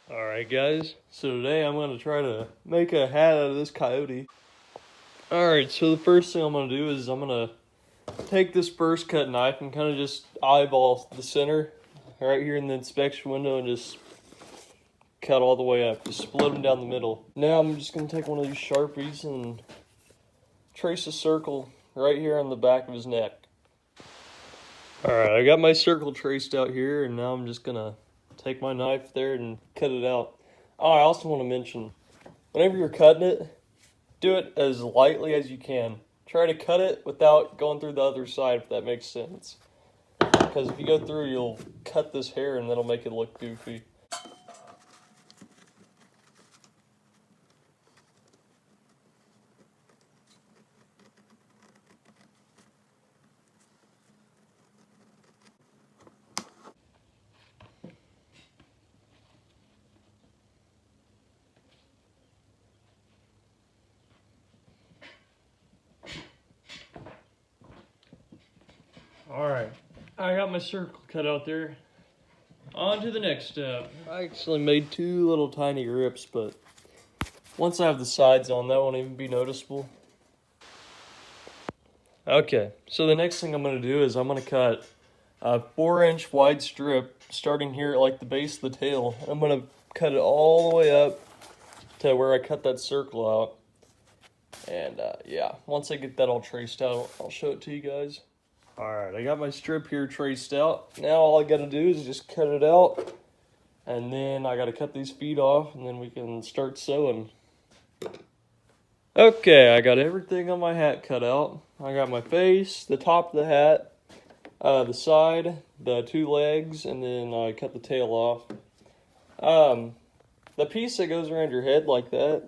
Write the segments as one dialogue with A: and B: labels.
A: Alright guys, so today I'm going to try to make a hat out of this coyote. Alright, so the first thing I'm going to do is I'm going to take this first cut knife and kind of just eyeball the center right here in the inspection window and just cut all the way up, just split them down the middle. Now I'm just going to take one of these Sharpies and trace a circle right here on the back of his neck. Alright, I got my circle traced out here, and now I'm just going to take my knife there and cut it out. Oh, I also want to mention, whenever you're cutting it, do it as lightly as you can. Try to cut it without going through the other side, if that makes sense. Because if you go through, you'll cut this hair and that'll make it look goofy. Alright, I got my circle cut out there. On to the next step. I actually made two little tiny rips, but once I have the sides on, that won't even be noticeable. Okay, so the next thing I'm going to do is I'm going to cut a 4-inch wide strip starting here at like the base of the tail. I'm going to cut it all the way up to where I cut that circle out. And yeah, once I get that all traced out, I'll show it to you guys. Alright, I got my strip here traced out. Now all I gotta do is just cut it out. And then I gotta cut these feet off, and then we can start sewing. Okay, I got everything on my hat cut out. I got my face, the top of the hat, the side, the two legs, and then I cut the tail off. The piece that goes around your head like that,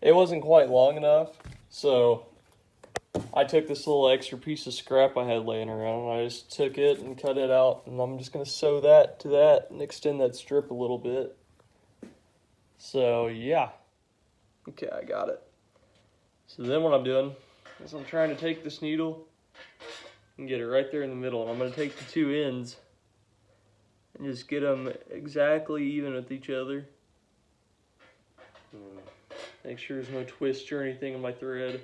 A: it wasn't quite long enough, so I took this little extra piece of scrap I had laying around, and I just took it and cut it out, and I'm just going to sew that to that and extend that strip a little bit. So, yeah. Okay, I got it. So then what I'm doing is I'm trying to take this needle and get it right there in the middle, and I'm going to take the two ends and just get them exactly even with each other. Make sure there's no twist or anything in my thread.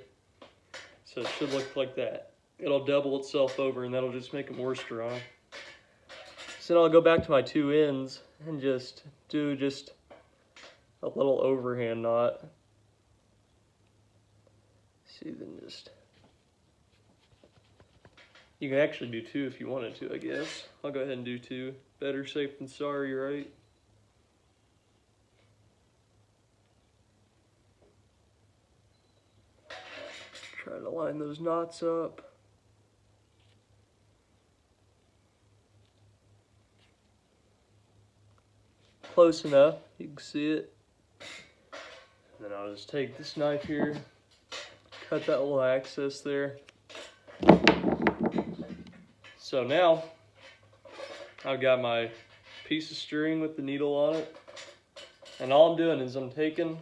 A: So it should look like that. It'll double itself over, and that'll just make it more strong. So then I'll go back to my two ends and just do a little overhand knot. See, then just... You can actually do two if you wanted to, I guess. I'll go ahead and do two. Better safe than sorry, right? Try to line those knots up. Close enough, you can see it. And then I'll just take this knife here, cut that little access there. So now, I've got my piece of string with the needle on it. And all I'm doing is I'm going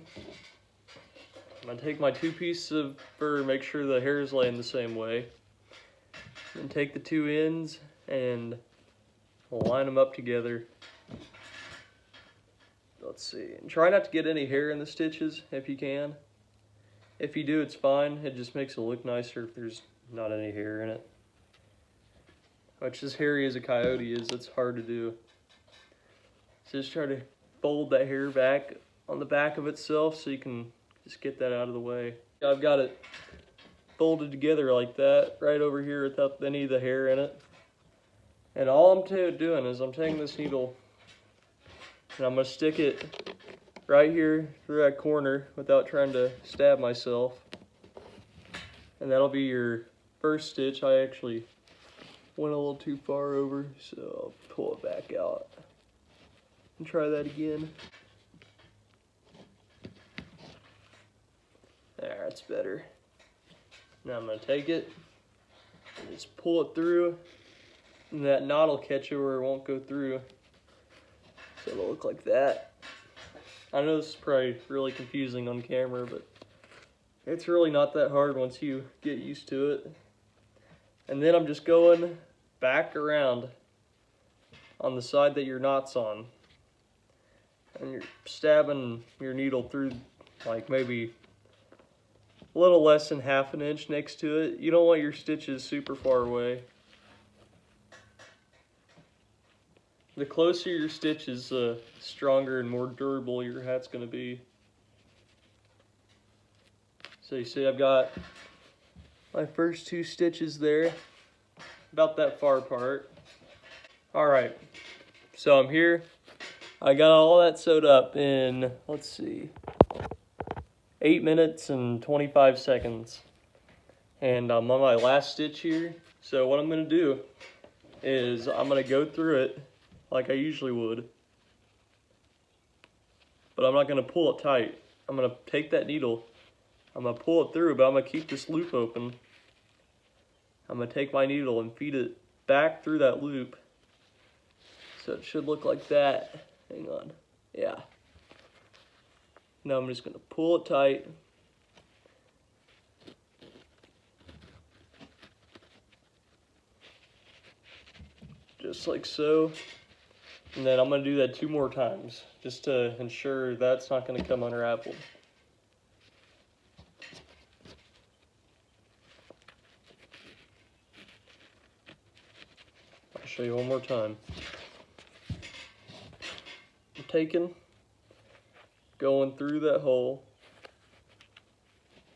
A: to take my two pieces of fur, make sure the hair is laying the same way. Then take the two ends and line them up together. Let's see, and try not to get any hair in the stitches if you can. If you do, it's fine. It just makes it look nicer if there's not any hair in it. Which, as hairy as a coyote is, it's hard to do. So just try to fold that hair back on the back of itself so you can just get that out of the way. I've got it folded together like that, right over here without any of the hair in it. And all I'm doing is I'm taking this needle and I'm going to stick it right here through that corner without trying to stab myself. And that'll be your first stitch. I actually went a little too far over, so I'll pull it back out. And try that again. There, that's better. Now I'm going to take it and just pull it through, and that knot will catch it where it won't go through. So it'll look like that. I know this is probably really confusing on camera, but it's really not that hard once you get used to it. And then I'm just going back around on the side that your knot's on. and you're stabbing your needle through like maybe a little less than ½ an inch next to it. You don't want your stitches super far away. The closer your stitches, the stronger and more durable your hat's going to be. So you see I've got my first 2 stitches there, about that far apart. Alright, so I'm here. I got all that sewed up in, let's see, 8 minutes and 25 seconds. And I'm on my last stitch here. So what I'm going to do is I'm going to go through it like I usually would. But I'm not going to pull it tight. I'm going to take that needle, I'm going to pull it through, but I'm going to keep this loop open. I'm going to take my needle and feed it back through that loop. So it should look like that. Hang on. Yeah. Now I'm just going to pull it tight. Just like so. And then I'm going to do that 2 more times, just to ensure that's not going to come unraveled. I'll show you one more time. I'm taking, going through that hole,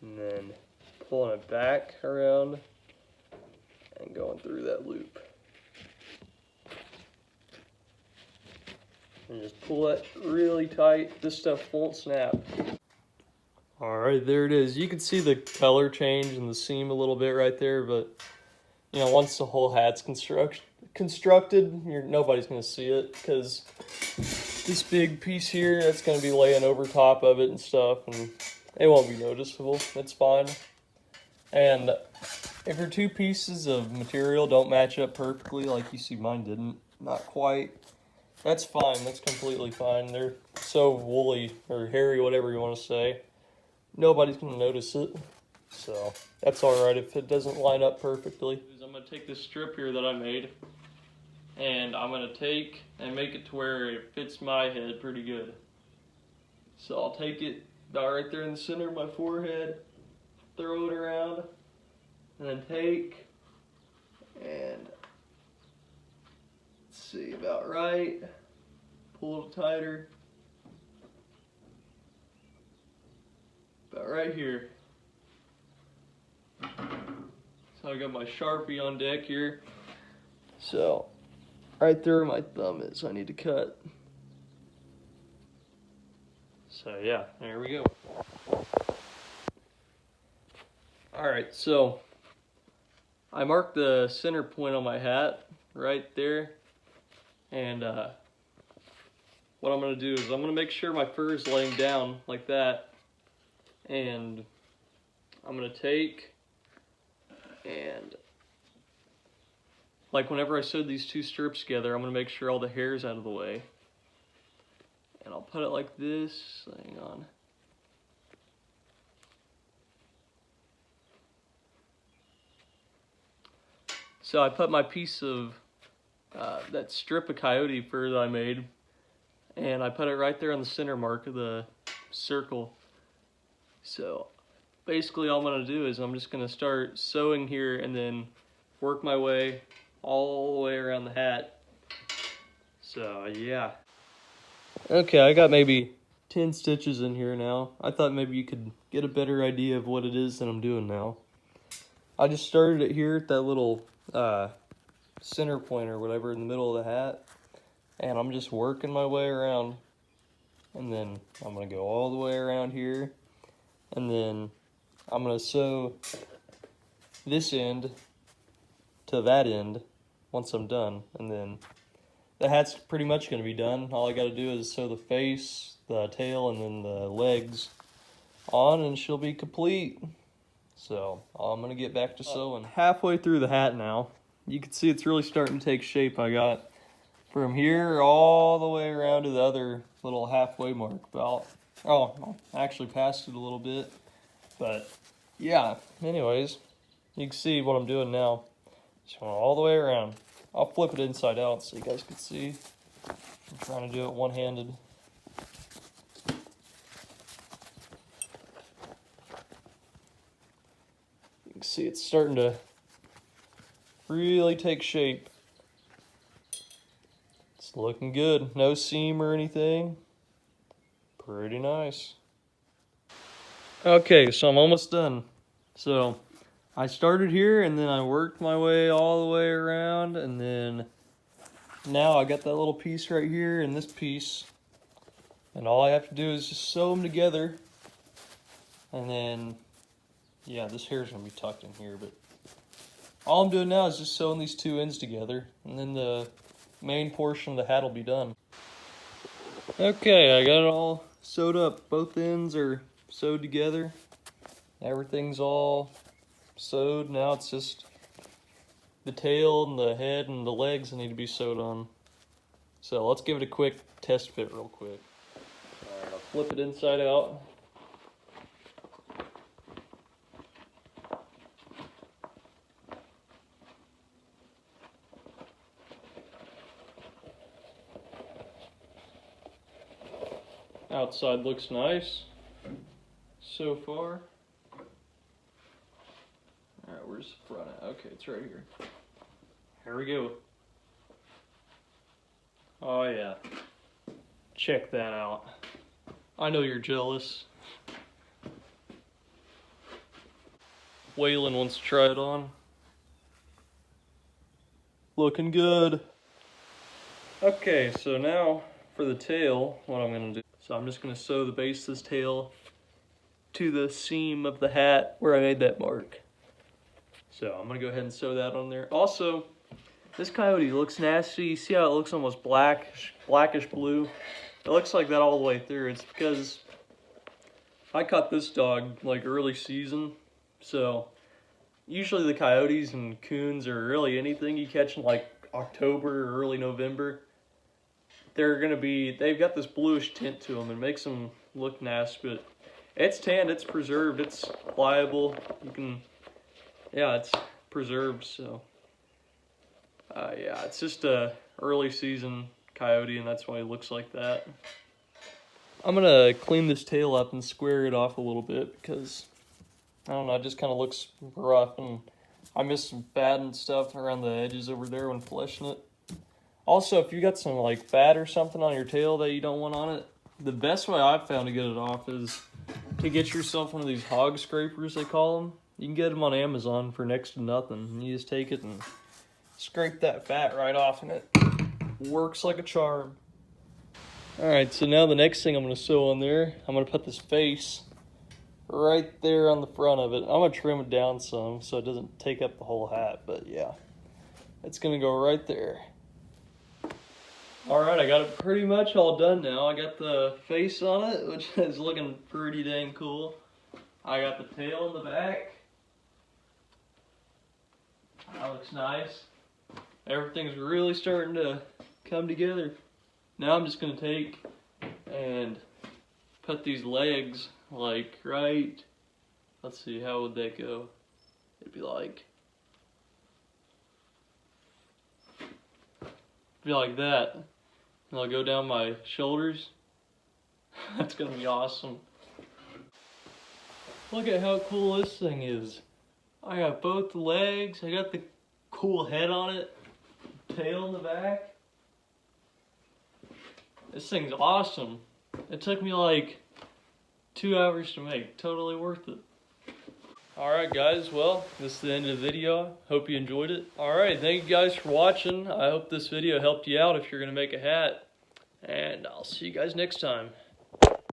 A: and then pulling it back around and going through that loop. And just pull that really tight. This stuff won't snap. Alright, there it is. You can see the color change and the seam a little bit right there, but you know, once the whole hat's constructed, nobody's going to see it, because this big piece here, that's going to be laying over top of it and stuff, and it won't be noticeable. It's fine. And if your 2 pieces of material don't match up perfectly, like you see mine didn't, not quite, that's fine. That's completely fine. They're so woolly or hairy, whatever you want to say. Nobody's going to notice it. So that's alright if it doesn't line up perfectly. I'm going to take this strip here that I made, and I'm going to take and make it to where it fits my head pretty good. So I'll take it about right there in the center of my forehead, throw it around, and then take and see, about right, pull a little tighter, about right here. So I got my Sharpie on deck here, so right there where my thumb is, I need to cut. So yeah, there we go. Alright, so I marked the center point on my hat right there. And what I'm going to do is I'm going to make sure my fur is laying down like that. And I'm going to take and, like whenever I sewed these 2 strips together, I'm going to make sure all the hair's out of the way. And I'll put it like this. Hang on. So I put my piece of that strip of coyote fur that I made, and I put it right there on the center mark of the circle. So basically all I'm going to do is I'm just going to start sewing here and then work my way all the way around the hat. So yeah. Okay, I got maybe 10 stitches in here now. I thought maybe you could get a better idea of what it is that I'm doing now. I just started it here at that little center point or whatever in the middle of the hat, and I'm just working my way around, and then I'm going to go all the way around here, and then I'm going to sew this end to that end once I'm done, and then the hat's pretty much going to be done. All I got to do is sew the face, the tail, and then the legs on, and she'll be complete. So I'm going to get back to sewing. Halfway through the hat now. You can see it's really starting to take shape. I got from here all the way around to the other little halfway mark about. Oh, I actually passed it a little bit. But yeah, anyways, you can see what I'm doing now. Just going all the way around. I'll flip it inside out so you guys can see. I'm trying to do it one-handed. see, it's starting to really take shape. It's looking good. No seam or anything. Pretty nice. Okay, so I'm almost done. So I started here and then I worked my way all the way around, and then now I got that little piece right here and this piece. And all I have to do is just sew them together. And then, yeah, this hair is going to be tucked in here, but all I'm doing now is just sewing these two ends together, and then the main portion of the hat will be done. Okay, I got it all sewed up. Both ends are sewed together. Everything's all sewed. Now it's just the tail and the head and the legs that need to be sewed on. So let's give it a quick test fit real quick. Alright, I'll flip it inside out. Outside looks nice so far. Alright, where's the front at? Okay, it's right here. Here we go. Oh yeah. Check that out. I know you're jealous. Waylon wants to try it on. Looking good. Okay, so now for the tail, what I'm going to do. So I'm just going to sew the base of this tail to the seam of the hat where I made that mark. So I'm going to go ahead and sew that on there. Also, this coyote looks nasty. You see how it looks almost blackish blue? It looks like that all the way through. It's because I caught this dog like early season. So usually the coyotes and coons, or really anything you catch in like October or early November, they've got this bluish tint to them and makes them look nasty, but it's tanned, it's preserved, it's pliable. You can, yeah, it's preserved, so. Yeah, it's just a early season coyote, and that's why it looks like that. I'm gonna clean this tail up and square it off a little bit because, I don't know, it just kind of looks rough, and I missed some fat and stuff around the edges over there when fleshing it. Also, if you got some like fat or something on your tail that you don't want on it, the best way I've found to get it off is to get yourself one of these hog scrapers, they call them. You can get them on Amazon for next to nothing. And you just take it and scrape that fat right off, and it works like a charm. Alright, so now the next thing I'm going to sew on there, I'm going to put this face right there on the front of it. I'm going to trim it down some so it doesn't take up the whole hat, but yeah, it's going to go right there. Alright, I got it pretty much all done now. I got the face on it, which is looking pretty dang cool. I got the tail in the back. That looks nice. Everything's really starting to come together. Now I'm just going to take and put these legs like right, let's see, how would that go? It'd be like that. And I'll go down my shoulders. That's gonna be awesome. Look at how cool this thing is. I got both the legs, I got the cool head on it, tail in the back. This thing's awesome. It took me like 2 hours to make. Totally worth it. Alright guys, well, this is the end of the video. Hope you enjoyed it. Alright, thank you guys for watching. I hope this video helped you out if you're going to make a hat. And I'll see you guys next time.